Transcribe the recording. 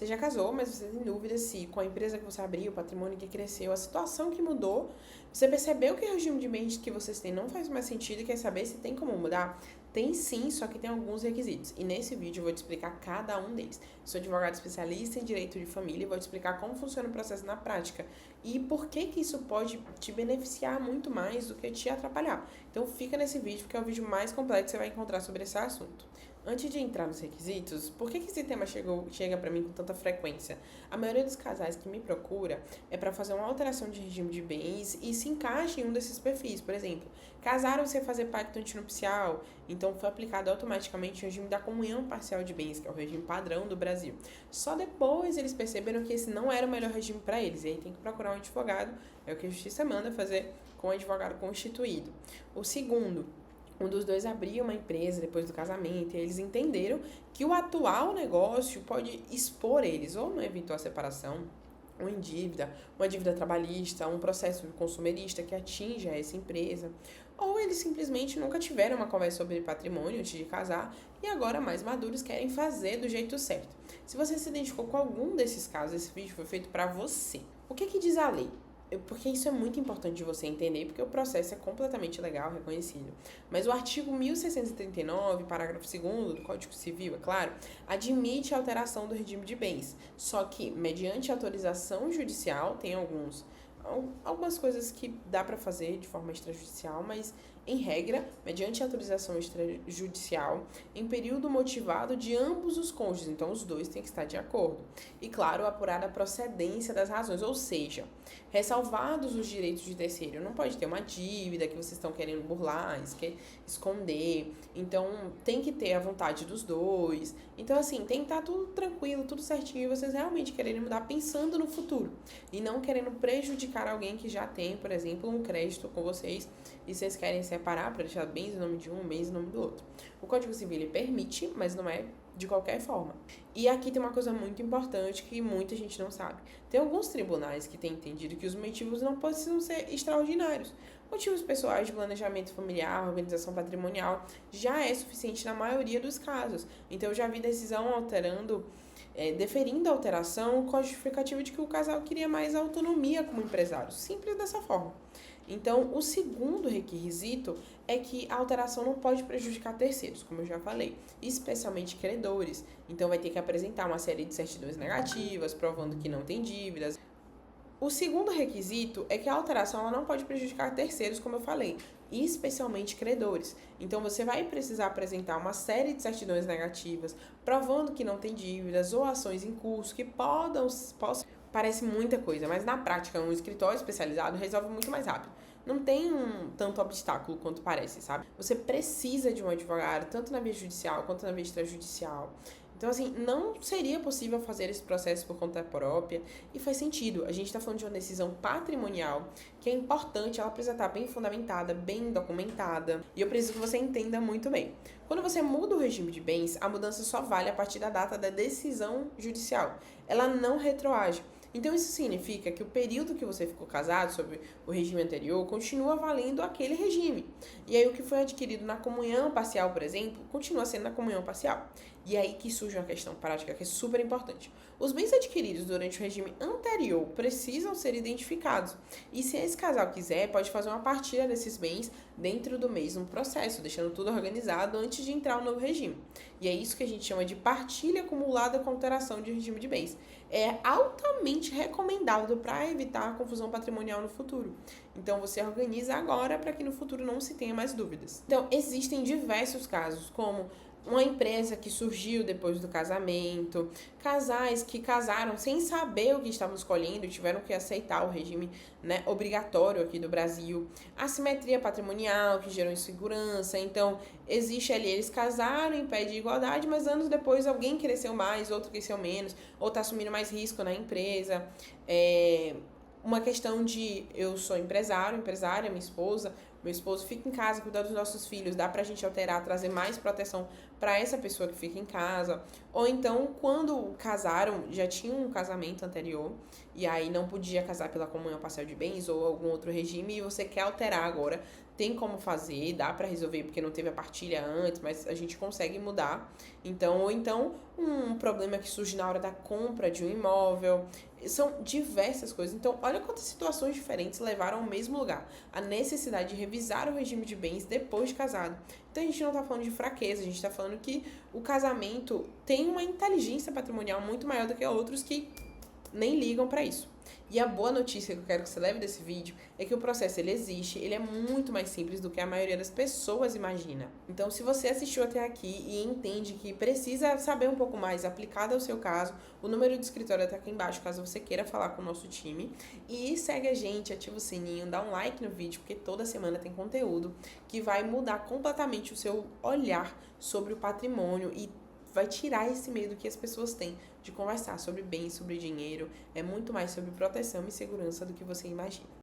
Você já casou, mas você tem dúvida se com a empresa que você abriu, o patrimônio que cresceu, a situação que mudou, você percebeu que o regime de bens que vocês têm não faz mais sentido e quer saber se tem como mudar? Tem sim, só que tem alguns requisitos. E nesse vídeo eu vou te explicar cada um deles. Sou advogado especialista em direito de família e vou te explicar como funciona o processo na prática e por que isso pode te beneficiar muito mais do que te atrapalhar. Então fica nesse vídeo porque é o vídeo mais completo que você vai encontrar sobre esse assunto. Antes de entrar nos requisitos, por que esse tema chega para mim com tanta frequência? A maioria dos casais que me procura é para fazer uma alteração de regime de bens e se encaixa em um desses perfis. Por exemplo, casaram sem fazer pacto antinupcial, então foi aplicado automaticamente o regime da comunhão parcial de bens, que é o regime padrão do Brasil. Só depois eles perceberam que esse não era o melhor regime para eles, e aí tem que procurar um advogado, é o que a justiça manda fazer com o advogado constituído. O segundo, um dos dois abriu uma empresa depois do casamento e eles entenderam que o atual negócio pode expor eles ou numa eventual separação, ou em dívida, uma dívida trabalhista, um processo consumerista que atinja essa empresa, ou eles simplesmente nunca tiveram uma conversa sobre patrimônio antes de casar e agora mais maduros querem fazer do jeito certo. Se você se identificou com algum desses casos, esse vídeo foi feito para você. O que diz a lei? Porque isso é muito importante de você entender, porque o processo é completamente legal, reconhecido. Mas o artigo 1639, parágrafo 2º do Código Civil, é claro, admite a alteração do regime de bens. Só que, mediante autorização judicial, tem algumas coisas que dá para fazer de forma extrajudicial, mas, em regra, mediante autorização extrajudicial, em período motivado de ambos os cônjuges, então os dois têm que estar de acordo. E, claro, apurada a procedência das razões, ou seja, ressalvados os direitos de terceiro. Não pode ter uma dívida que vocês estão querendo burlar, esconder. Então, tem que ter a vontade dos dois. Então, assim, tem que estar tudo tranquilo, tudo certinho, e vocês realmente quererem mudar pensando no futuro. E não querendo prejudicar alguém que já tem, por exemplo, um crédito com vocês e vocês querem separar para deixar bens em nome de um, bens em nome do outro. O Código Civil ele permite, mas não é de qualquer forma. E aqui tem uma coisa muito importante que muita gente não sabe. Tem alguns tribunais que têm entendido que os motivos não precisam ser extraordinários. Motivos pessoais de planejamento familiar, organização patrimonial, já é suficiente na maioria dos casos. Então, eu já vi decisão deferindo a alteração com a justificativa de que o casal queria mais autonomia como empresário. Simples dessa forma. Então, o segundo requisito é que a alteração não pode prejudicar terceiros, como eu já falei, especialmente credores. Então, vai ter que apresentar uma série de certidões negativas, provando que não tem dívidas. O segundo requisito é que a alteração ela não pode prejudicar terceiros, como eu falei, e especialmente credores. Então, você vai precisar apresentar uma série de certidões negativas, provando que não tem dívidas ou ações em curso que possam. Parece muita coisa, mas na prática, um escritório especializado resolve muito mais rápido. Não tem tanto obstáculo quanto parece, sabe? Você precisa de um advogado, tanto na via judicial quanto na via extrajudicial. Então, assim, não seria possível fazer esse processo por conta própria e faz sentido. A gente está falando de uma decisão patrimonial que é importante, ela precisa estar bem fundamentada, bem documentada e eu preciso que você entenda muito bem. Quando você muda o regime de bens, a mudança só vale a partir da data da decisão judicial. Ela não retroage. Então, isso significa que o período que você ficou casado sobre o regime anterior continua valendo aquele regime. E aí, o que foi adquirido na comunhão parcial, por exemplo, continua sendo na comunhão parcial. E aí que surge uma questão prática que é super importante. Os bens adquiridos durante o regime anterior precisam ser identificados. E se esse casal quiser, pode fazer uma partilha desses bens dentro do mesmo processo, deixando tudo organizado antes de entrar no novo regime. E é isso que a gente chama de partilha acumulada com alteração de regime de bens. É altamente recomendado para evitar a confusão patrimonial no futuro. Então, você organiza agora para que no futuro não se tenha mais dúvidas. Então, existem diversos casos, como uma empresa que surgiu depois do casamento, casais que casaram sem saber o que estavam escolhendo e tiveram que aceitar o regime, né, obrigatório aqui do Brasil, assimetria patrimonial que gerou insegurança. Então, existe ali, eles casaram em pé de igualdade, mas anos depois alguém cresceu mais, outro cresceu menos, ou está assumindo mais risco na empresa. Uma questão de eu sou empresária, minha esposa, meu esposo fica em casa, cuida dos nossos filhos, dá pra gente alterar, trazer mais proteção para essa pessoa que fica em casa. Ou então, quando casaram, já tinha um casamento anterior, e aí não podia casar pela comunhão parcial de bens ou algum outro regime, e você quer alterar agora, tem como fazer, dá para resolver, porque não teve a partilha antes, mas a gente consegue mudar. Então, ou então, um problema que surge na hora da compra de um imóvel, são diversas coisas. Então, olha quantas situações diferentes levaram ao mesmo lugar. A necessidade de revisar o regime de bens depois de casado. Então, a gente não tá falando de fraqueza, a gente tá falando que o casamento tem uma inteligência patrimonial muito maior do que outros que nem ligam para isso. E a boa notícia que eu quero que você leve desse vídeo é que o processo ele existe, ele é muito mais simples do que a maioria das pessoas imagina. Então, se você assistiu até aqui e entende que precisa saber um pouco mais aplicado ao seu caso, o número de escritório tá aqui embaixo, caso você queira falar com o nosso time. E segue a gente, ativa o sininho, dá um like no vídeo, porque toda semana tem conteúdo que vai mudar completamente o seu olhar sobre o patrimônio e vai tirar esse medo que as pessoas têm de conversar sobre bens, sobre dinheiro. É muito mais sobre proteção e segurança do que você imagina.